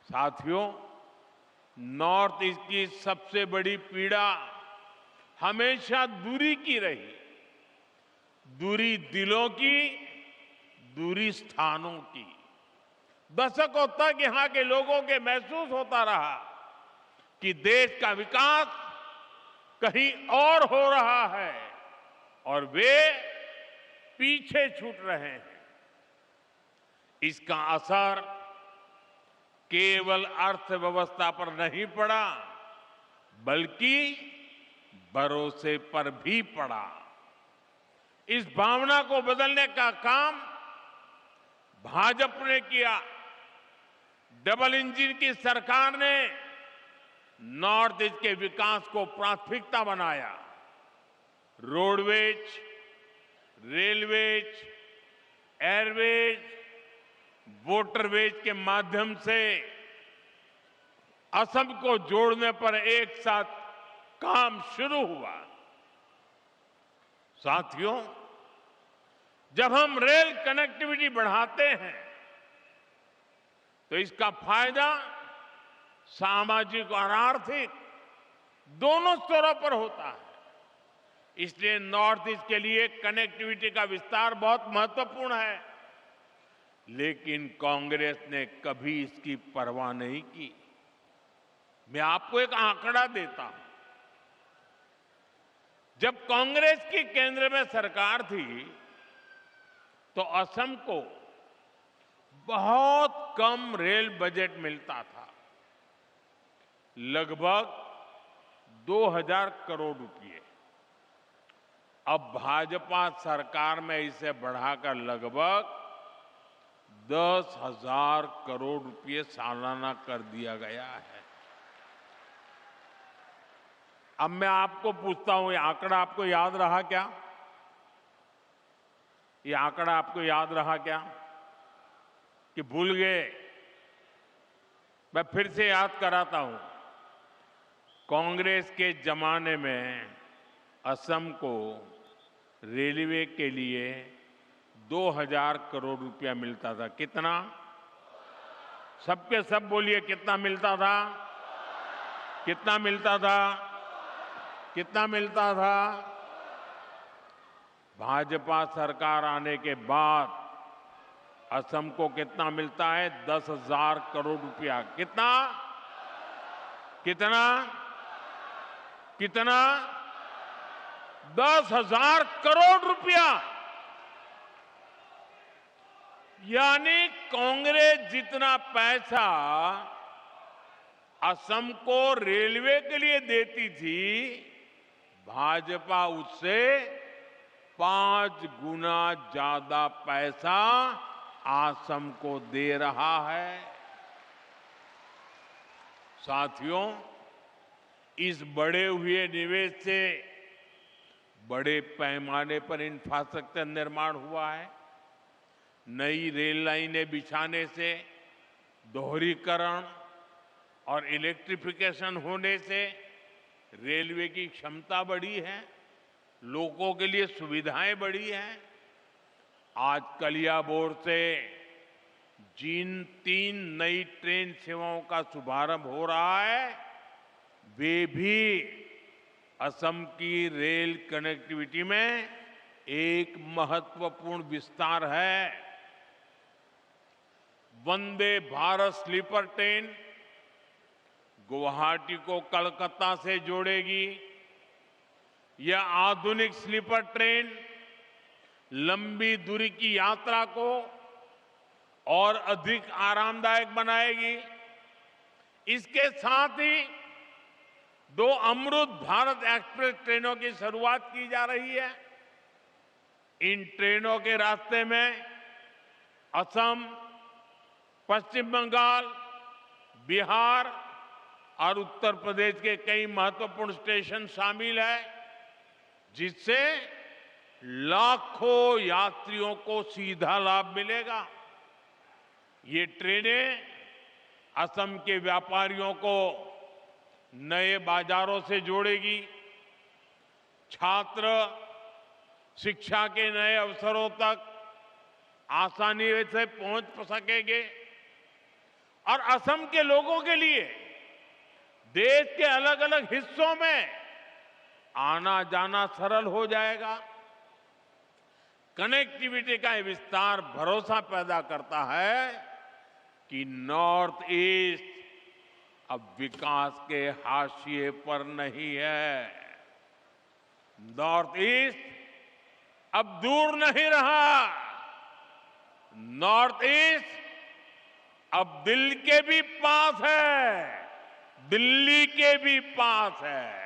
साथियों, north east की सबसे बड़ी पीड़ा हमेशा दूरी की रही। दूरी दिलों की, दूरी स्थानों की। दशकों तक यहां के लोगों के महसूस होता रहा कि देश का विकास कहीं और हो रहा है और वे पीछे छूट रहे हैं। इसका असर केवल अर्थव्यवस्था पर नहीं पड़ा, बल्कि भरोसे पर भी पड़ा। इस भावना को बदलने का काम भाजपा ने किया। डबल इंजन की सरकार ने नॉर्थ ईस्ट के विकास को प्राथमिकता बनाया। रोडवेज, रेलवेज, एयरवेज, वाटरवेज के माध्यम से असम को जोड़ने पर एक साथ काम शुरू हुआ। साथियों, जब हम रेल कनेक्टिविटी बढ़ाते हैं तो इसका फायदा सामाजिक और आर्थिक दोनों स्तरों पर होता है। इसलिए नॉर्थ ईस्ट के लिए कनेक्टिविटी का विस्तार बहुत महत्वपूर्ण है। लेकिन कांग्रेस ने कभी इसकी परवाह नहीं की। मैं आपको एक आंकड़ा देता हूं। जब कांग्रेस की केंद्र में सरकार थी तो असम को बहुत कम रेल बजट मिलता था, लगभग 2000 करोड़ रुपए। अब भाजपा सरकार में इसे बढ़ाकर लगभग 10,000 करोड़ रुपए सालाना कर दिया गया है। अब मैं आपको पूछता हूं, ये आंकड़ा आपको याद रहा क्या? ये आंकड़ा आपको याद रहा क्या कि भूल गए? मैं फिर से याद कराता हूं। कांग्रेस के जमाने में असम को रेलवे के लिए 2000 करोड़ रुपया मिलता था। कितना? सबके सब बोलिए, कितना मिलता था? कितना मिलता था? कितना मिलता था? भाजपा सरकार आने के बाद असम को कितना मिलता है? 10,000 करोड़ रुपया। कितना? कितना? कितना? 10,000 करोड़ रुपया। यानी कांग्रेस जितना पैसा असम को रेलवे के लिए देती थी, भाजपा उससे 5 गुना ज्यादा पैसा असम को दे रहा है। साथियों, इस बढ़े हुए निवेश से बड़े पैमाने पर इंफ्रास्ट्रक्चर निर्माण हुआ है। नई रेल लाइनें बिछाने से, दोहरीकरण और इलेक्ट्रिफिकेशन होने से रेलवे की क्षमता बढ़ी है, लोगों के लिए सुविधाएं बढ़ी हैं। आज कलियाबोर से जिन 3 नई ट्रेन सेवाओं का शुभारंभ हो रहा है, वे भी असम की रेल कनेक्टिविटी में एक महत्वपूर्ण विस्तार है। वंदे भारत स्लीपर ट्रेन गुवाहाटी को कलकत्ता से जोड़ेगी। यह आधुनिक स्लीपर ट्रेन लंबी दूरी की यात्रा को और अधिक आरामदायक बनाएगी। इसके साथ ही 2 अमृत भारत एक्सप्रेस ट्रेनों की शुरुआत की जा रही है। इन ट्रेनों के रास्ते में असम, पश्चिम बंगाल, बिहार और उत्तर प्रदेश के कई महत्वपूर्ण स्टेशन शामिल है, जिससे लाखों यात्रियों को सीधा लाभ मिलेगा। ये ट्रेनें असम के व्यापारियों को नए बाजारों से जोड़ेगी, छात्र शिक्षा के नए अवसरों तक आसानी से पहुंच सकेंगे और असम के लोगों के लिए देश के अलग अलग हिस्सों में आना जाना सरल हो जाएगा। कनेक्टिविटी का ये विस्तार भरोसा पैदा करता है कि नॉर्थ ईस्ट अब विकास के हाशिए पर नहीं है। नॉर्थ ईस्ट अब दूर नहीं रहा। नॉर्थ ईस्ट अब दिल के भी पास है, दिल्ली के भी पास है।